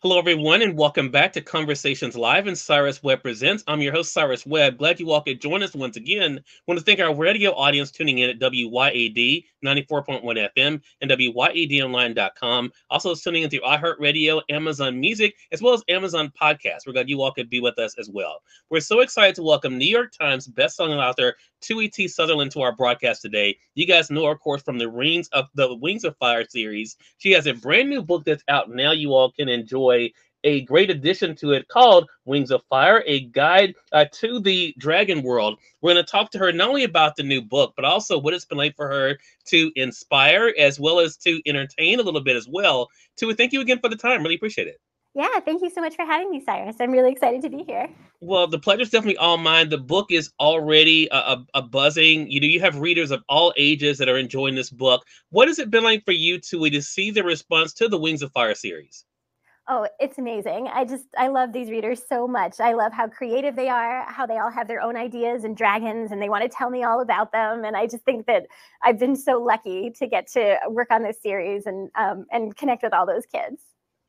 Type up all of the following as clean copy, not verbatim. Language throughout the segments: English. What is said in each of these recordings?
Hello, everyone, and welcome back to Conversations Live and Cyrus Webb Presents. I'm your host, Cyrus Webb. Glad you all could join us once again. Want to thank our radio audience tuning in at WYAD 94.1 FM and WYADonline.com. Also, tuning in through iHeartRadio, Amazon Music, as well as Amazon Podcasts. We're glad you all could be with us as well. We're so excited to welcome New York Times bestselling author Tui Sutherland to our broadcast today. You guys know her, of course, from the Wings of Fire series. She has a brand new book that's out now. You all can enjoy a great addition to it called Wings of Fire, a guide to the dragon world. We're going to talk to her not only about the new book, but also what it's been like for her to inspire as well as to entertain a little bit as well. Tui, thank you again for the time. Really appreciate it. Yeah, thank you so much for having me, Cyrus. I'm really excited to be here. Well, the pleasure's definitely all mine. The book is already a buzzing. You have readers of all ages that are enjoying this book. What has it been like for you, Tui, to see the response to the Wings of Fire series? Oh, it's amazing. I love these readers so much. I love how creative they are, how they all have their own ideas and dragons, and they want to tell me all about them. And I just think that I've been so lucky to get to work on this series and connect with all those kids.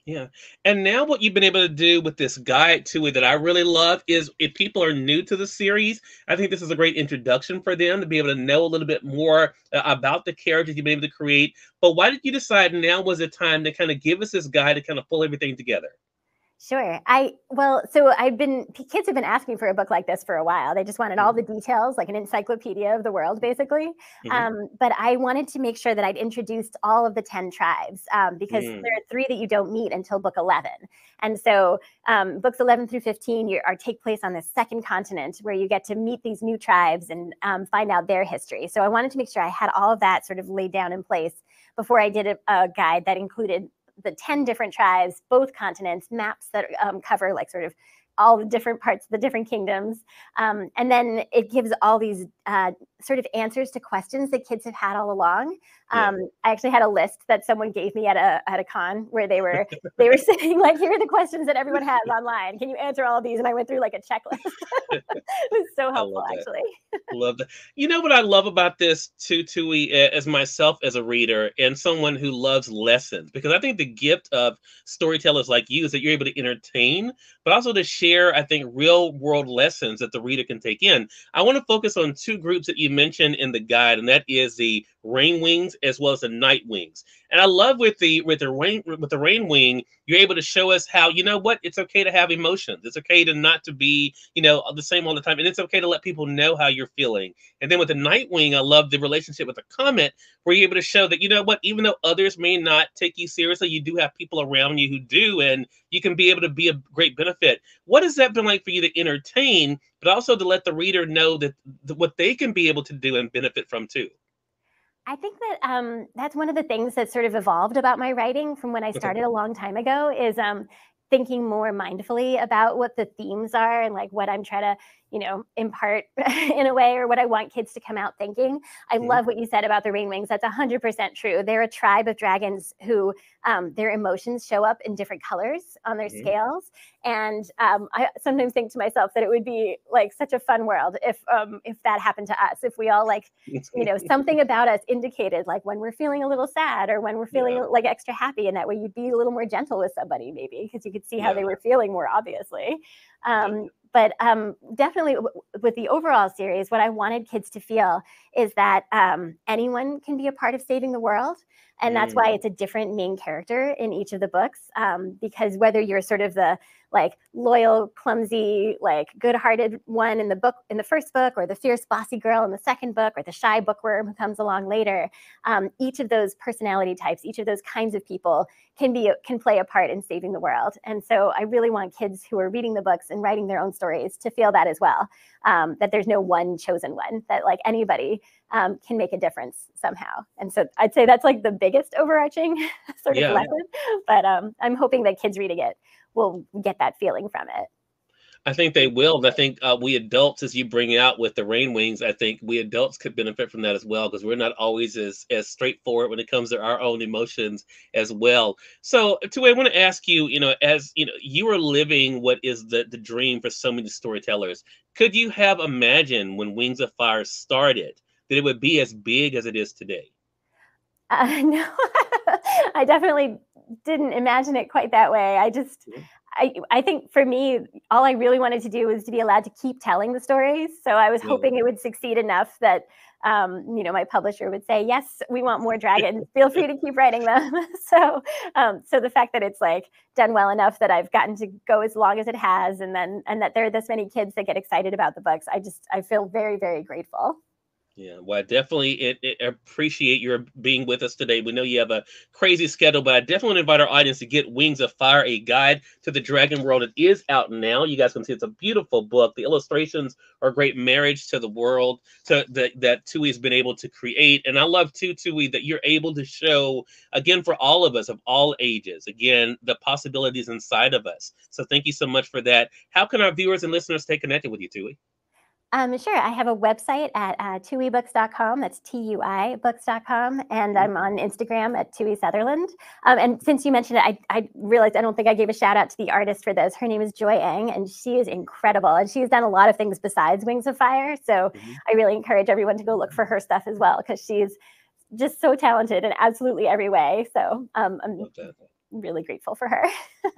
Yeah. And now what you've been able to do with this guide to it that I really love is if people are new to the series, I think this is a great introduction for them to be able to know a little bit more about the characters you've been able to create. But why did you decide now was the time to kind of give us this guide to kind of pull everything together? Sure. Kids have been asking for a book like this for a while. They just wanted all the details, like an encyclopedia of the world, basically. Mm-hmm. But I wanted to make sure that I'd introduced all of the 10 tribes because there are 3 that you don't meet until book 11. And so books 11 through 15 take place on the second continent where you get to meet these new tribes and find out their history. So I wanted to make sure I had all of that sort of laid down in place before I did a guide that included the 10 different tribes, both continents, maps that cover like sort of all the different parts of the different kingdoms. And then it gives all these sort of answers to questions that kids have had all along. I actually had a list that someone gave me at a con where they were saying like, here are the questions that everyone has online. Can you answer all of these? And I went through like a checklist. It was so helpful, actually. Love that. You know what I love about this too, Tui, as myself as a reader and someone who loves lessons, because I think the gift of storytellers like you is that you're able to entertain, but also to share, I think, real world lessons that the reader can take in. I want to focus on 2 groups that you mentioned in the guide, and that is the rain wings as well as the night wings. And I love with the rain wing, you're able to show us how, you know what, it's okay to have emotions. It's okay to not to be, the same all the time. And it's okay to let people know how you're feeling. And then with the night wing, I love the relationship with the comet, where you're able to show that, you know what, even though others may not take you seriously, you do have people around you who do, and you can be able to be a great benefit. What has that been like for you to entertain, but also to let the reader know that what they can be able to do and benefit from too? I think that that's one of the things that sort of evolved about my writing from when I started a long time ago is thinking more mindfully about what the themes are and like what I'm trying to, impart in a way, or what I want kids to come out thinking. I love what you said about the rain wings. That's 100% true. They're a tribe of dragons who their emotions show up in different colors on their scales. And I sometimes think to myself that it would be like such a fun world if that happened to us, if we all like, something about us indicated like when we're feeling a little sad or when we're feeling like extra happy, and that way you'd be a little more gentle with somebody maybe because you could see how they were feeling more obviously. But definitely with the overall series, what I wanted kids to feel is that anyone can be a part of saving the world. And that's why it's a different main character in each of the books, because whether you're sort of the like loyal, clumsy, like good-hearted one in the first book, or the fierce, bossy girl in the second book, or the shy bookworm who comes along later, each of those personality types, each of those kinds of people can play a part in saving the world. And so I really want kids who are reading the books and writing their own stories to feel that as well, that there's no one chosen one, that like anybody can make a difference somehow. And so I'd say that's like the biggest overarching sort of lesson, but I'm hoping that kids reading it will get that feeling from it. I think they will. And I think we adults, as you bring out with the rain wings, I think we adults could benefit from that as well, because we're not always as straightforward when it comes to our own emotions as well. So, Tui, I want to ask you, as you are living what is the dream for so many storytellers. Could you have imagined when Wings of Fire started that it would be as big as it is today? No, I definitely didn't imagine it quite that way. I think for me, all I really wanted to do was to be allowed to keep telling the stories. So I was Yeah. hoping it would succeed enough that, my publisher would say, yes, we want more dragons. Feel free to keep writing them. So the fact that it's like done well enough that I've gotten to go as long as it has, and that there are this many kids that get excited about the books, I feel very, very grateful. Yeah, well, I definitely appreciate your being with us today. We know you have a crazy schedule, but I definitely want to invite our audience to get Wings of Fire, a guide to the dragon world. It is out now. You guys can see it's a beautiful book. The illustrations are a great marriage to the world that Tui's been able to create. And I love too, Tui, that you're able to show, again, for all of us of all ages, again, the possibilities inside of us. So thank you so much for that. How can our viewers and listeners stay connected with you, Tui? Sure. I have a website at tuibooks.com. That's TUI books.com. And I'm on Instagram at Tui Sutherland. And since you mentioned it, I realized I don't think I gave a shout out to the artist for this. Her name is Joy Eng, and she is incredible. And she's done a lot of things besides Wings of Fire. So I really encourage everyone to go look for her stuff as well, because she's just so talented in absolutely every way. So I'm really grateful for her.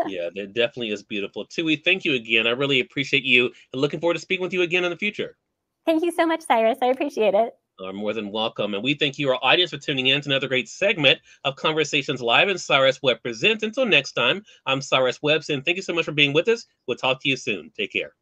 Yeah, that definitely is beautiful. Tui, thank you again. I really appreciate you and looking forward to speaking with you again in the future. Thank you so much, Cyrus. I appreciate it. Are more than welcome. And we thank you, our audience, for tuning in to another great segment of Conversations Live and Cyrus Webb Presents. Until next time, I'm Cyrus Webb saying thank you so much for being with us. We'll talk to you soon. Take care.